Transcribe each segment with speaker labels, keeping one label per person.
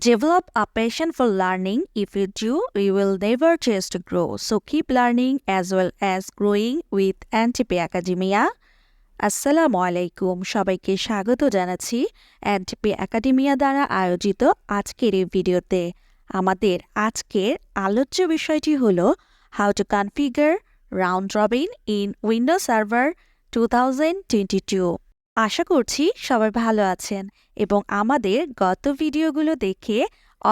Speaker 1: Develop a passion for learning. If you do, you will never cease to grow. So keep learning as well as growing with NTP Academia. আসসালামু আলাইকুম, সবাইকে স্বাগত জানাচ্ছি NTP academia দ্বারা আয়োজিত আজকের এই ভিডিওতে। আমাদের আজকের আলোচ্য বিষয়টি হলো how to configure round robin in Windows server 2022। আশা করছি সবাই ভালো আছেন এবং আমাদের গত ভিডিওগুলো দেখে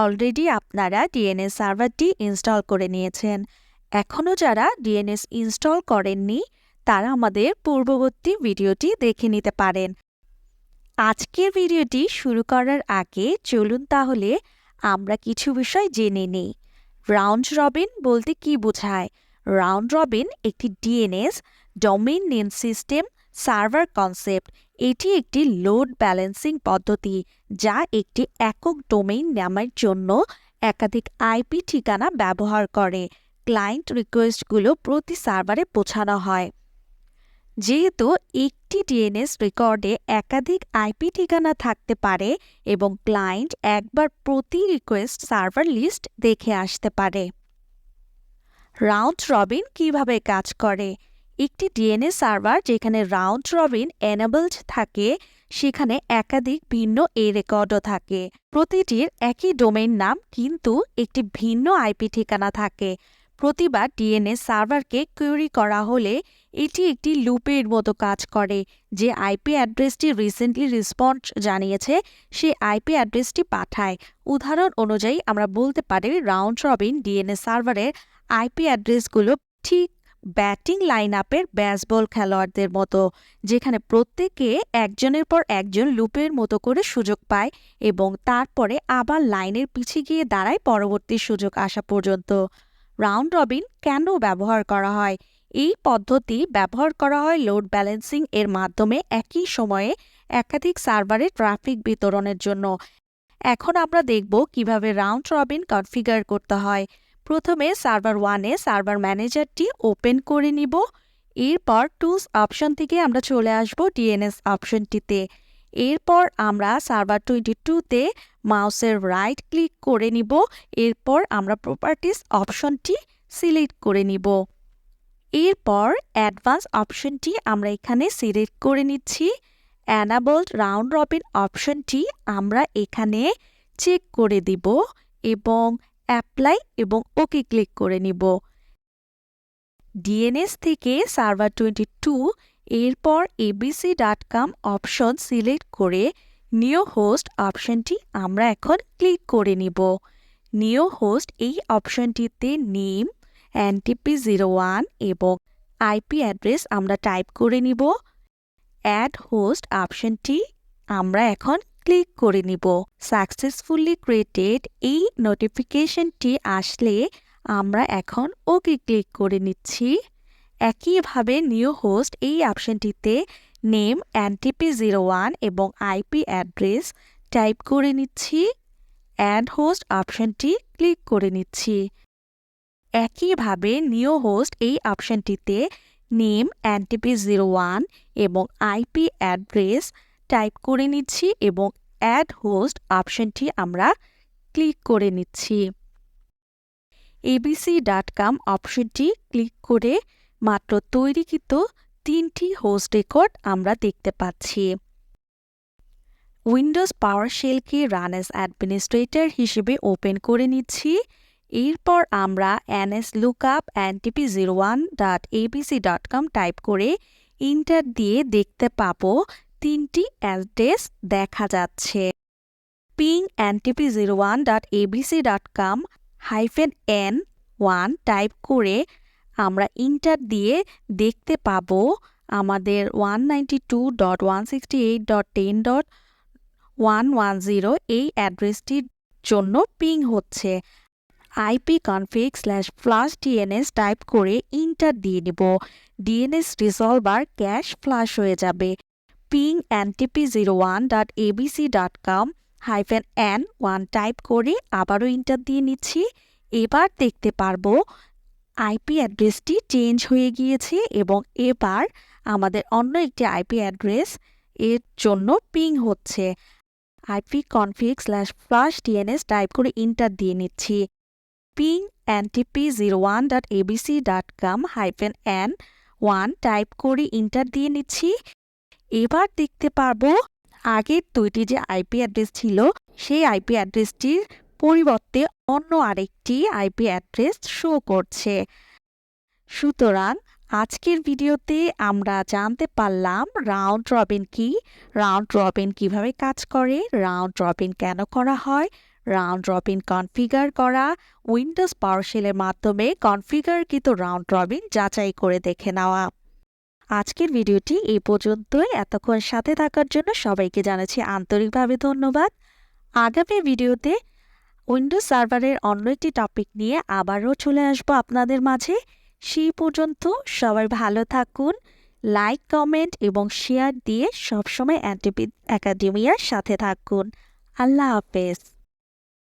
Speaker 1: অলরেডি আপনারা ডিএনএস সার্ভারটি ইনস্টল করে নিয়েছেন। এখনও যারা ডিএনএস ইনস্টল করেননি তারা আমাদের পূর্ববর্তী ভিডিওটি দেখে নিতে পারেন। আজকের ভিডিওটি শুরু করার আগে চলুন তাহলে আমরা কিছু বিষয় জেনে নিই। রাউন্ড রবিন বলতে কি বোঝায়? রাউন্ড রবিন একটি DNS domain name system server concept. এটি একটি লোড ব্যালেন্সিং পদ্ধতি যা একটি একক ডোমেইন নামের জন্য একাধিক আইপি ঠিকানা ব্যবহার করে। ক্লায়েন্ট রিকোয়েস্টগুলো প্রতি সার্ভারে পৌঁছানো হয়। যেহেতু একটি ডিএনএস রেকর্ডে একাধিক আইপি ঠিকানা থাকতে পারে এবং ক্লায়েন্ট একবার প্রতি রিকোয়েস্ট সার্ভার লিস্ট দেখে আসতে পারে। রাউন্ড রবিন কিভাবে কাজ করে? একটি ডিএনএস সার্ভার যেখানে রাউন্ড রবিন এনেবলড থাকে সেখানে একাধিক ভিন্ন রেকর্ডও থাকে। প্রতিটির একই ডোমেইন নাম কিন্তু একটি ভিন্ন আইপি ঠিকানা থাকে। প্রতিবার ডিএনএস সার্ভারকে কোয়েরি করা হলে এটি একটি লুপের মতো কাজ করে। যে আইপি অ্যাড্রেসটি রিসেন্টলি রেসপন্স জানিয়েছে সেই আইপি অ্যাড্রেসটি পাঠায়। উদাহরণ অনুযায়ী আমরা বলতে পারি রাউন্ড রবিন ডিএনএস সার্ভারের আইপি অ্যাড্রেসগুলো ঠিক ব্যাটিং লাইন আপের বেসবল খেলোয়াড়দের মতো, যেখানে প্রত্যেকে একজনের পর একজন লুপের মতো করে সুযোগ পায় এবং তারপরে আবার লাইনের পিছিয়ে গিয়ে দাঁড়ায় পরবর্তী সুযোগ আসা পর্যন্ত। রাউন্ড রবিন কেন ব্যবহার করা হয়? এই পদ্ধতি ব্যবহার করা হয় লোড ব্যালেন্সিং এর মাধ্যমে একই সময়ে একাধিক সার্ভারে ট্রাফিক বিতরণের জন্য। এখন আমরা দেখব কিভাবে রাউন্ড রবিন কনফিগার করতে হয়। প্রথমে সার্ভার 1-এ সার্ভার ম্যানেজারটি ওপেন করে নিব। এরপর টুলস অপশন থেকে আমরা চলে আসব ডিএনএস অপশনটিতে। এরপর আমরা সার্ভার 22-তে মাউসের রাইট ক্লিক করে নিব। এরপর আমরা প্রপার্টিস অপশনটি সিলেক্ট করে নিব। এরপর অ্যাডভান্স অপশনটি আমরা এখানে সিলেক্ট করে নিচ্ছি। অ্যানাবলড রাউন্ড রবিন অপশনটি আমরা এখানে চেক করে দিব এবং অ্যাপ্লাই এবং ওকে ক্লিক করে নিব। ডিএনএস থেকে সার্ভার 22 এরপর abc.com অপশন সিলেক্ট করে নিউ হোস্ট অপশনটি আমরা এখন ক্লিক করে নিব। নিউ হোস্ট এই অপশনটিতে নেম NTP01 এবং আইপি অ্যাড্রেস আমরা টাইপ করে নিব। অ্যাড হোস্ট অপশনটি আমরা এখন ক্লিক করে নিব। সাকসেসফুলি ক্রিয়েটেড এই নোটিফিকেশনটি আসলে আমরা এখন ওকে ক্লিক করে নিচ্ছি। একইভাবে নিউ হোস্ট এই অপশনটিতে নেম NTP01 এবং আইপি অ্যাড্রেস টাইপ করে নিচ্ছি। অ্যাড হোস্ট অপশনটি ক্লিক করে নিচ্ছি। একইভাবে নিউ হোস্ট এই অপশনটিতে নেম NTP01 এবং আইপি অ্যাড্রেস টাইপ করে নিচ্ছি এবং অ্যাড হোস্ট অপশনটি আমরা ক্লিক করে নিচ্ছি। abc.com অপশনটি ক্লিক করে মাত্র তৈরিকৃত 3টি হোস্ট রেকর্ড আমরা দেখতে পাচ্ছি। উইন্ডোজ পাওয়ারশেলকে রান অ্যাজ অ্যাডমিনিস্ট্রেটর হিসেবে ওপেন করে নিচ্ছি। এরপর আমরা nslookup ntp01.abc.com টাইপ করে ইন্টার দিয়ে দেখতে পাবো 3টি অ্যাড্রেস দেখা যাচ্ছে। ping ntp01.abc.com -n1 টাইপ করে আমরা ইন্টার দিয়ে দেখতে পাবো আমাদের 192.168.10.110 এই অ্যাড্রেসটির জন্য পিং হচ্ছে। ipconfig/flushdns টাইপ করে ইন্টার দিয়ে নেব। ডিএনএস রিসলভার ক্যাশ ফ্লাশ হয়ে যাবে। ping ntp01.abc.com -n1 টাইপ করে আবারও ইন্টার দিয়ে নিচ্ছি। এবার দেখতে পারবো আইপি অ্যাড্রেসটি চেঞ্জ হয়ে গিয়েছে এবং এবার আমাদের অন্য একটি আইপি অ্যাড্রেস এর জন্য পিং হচ্ছে। ipconfig/flush DNS টাইপ করে ইন্টার দিয়ে নিচ্ছি। ping ntp01.abc.com-n1 টাইপ করে ইন্টার দিয়ে নিচ্ছি। এবার দেখতে পারবো আগের দুইটি যে আইপি অ্যাড্রেস ছিল সেই আইপি অ্যাড্রেসটির পরিবর্তে অন্য আরেকটি আইপি অ্যাড্রেস শো করছে। সুতরাং আজকের ভিডিওতে আমরা জানতে পারলাম রাউন্ড রবিন কি, রাউন্ড রবিন কিভাবে কাজ করে, রাউন্ড রবিন কেন করা হয়, রাউন্ড রবিন কনফিগার করা, উইন্ডোজ পাওয়ারশেলের মাধ্যমে কনফিগারকৃত রাউন্ড রবিন যাচাই করে দেখে নেওয়া। আজকের ভিডিওটি এই পর্যন্তই। এতক্ষণ সাথে থাকার জন্য সবাইকে জানাচ্ছি আন্তরিকভাবে ধন্যবাদ। আগামী ভিডিওতে উইন্ডোজ সার্ভারের অন্য একটি টপিক নিয়ে আবারও চলে আসবো আপনাদের মাঝে। সেই পর্যন্ত সবাই ভালো থাকুন, লাইক, কমেন্ট এবং শেয়ার দিয়ে সবসময় এনটিপি একাডেমিয়ার সাথে থাকুন। আল্লাহ হাফেজ।